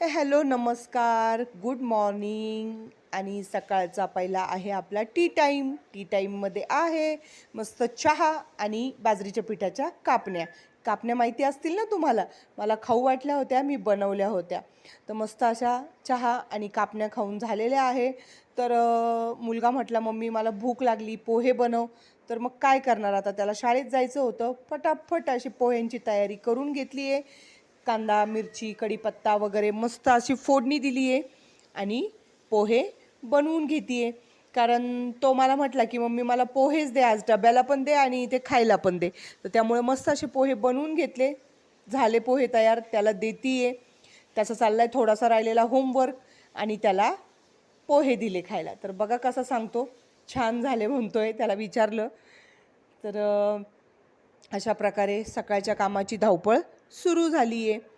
Hello, नमस्कार, good morning. आणि सकाळचा पहिला आहे आपला टी टाईम. टी टाईममध्ये आहे मस्त चहा आणि बाजरीच्या पिठाच्या कापण्या. कापण्या माहिती असतील ना तुम्हाला? मला खाऊ वाटल्या होत्या, मी बनवल्या होत्या. तर मस्त अशा चहा आणि कापण्या खाऊन झालेल्या आहे. तर मुलगा म्हटला, मम्मी मला भूक लागली, पोहे बनव. तर मग काय करणार आता, त्याला शाळेत जायचं होतं. फटाफट अशी पोह्यांची तयारी करून घेतली आहे. कांदा, मिरची, कढीपत्ता वगैरे मस्त अशी फोडणी दिली आहे आणि पोहे बनवून घेते आहे. कारण तो मला म्हटला की मम्मी मला पोहेच दे, आज डब्याला पण दे आणि ते खायला पण दे. तर त्यामुळे मस्त असे पोहे बनवून घेतले. झाले पोहे तयार, त्याला देते आहे. त्याचा चालला आहे थोडासा राहिलेला होमवर्क आणि त्याला पोहे दिले खायला. तर बघा कसा सांगतो, छान झाले म्हणतोय. त्याला विचारलं तर अशा प्रकारे सकाळच्या कामाची धावपळ सुरू झाली आहे.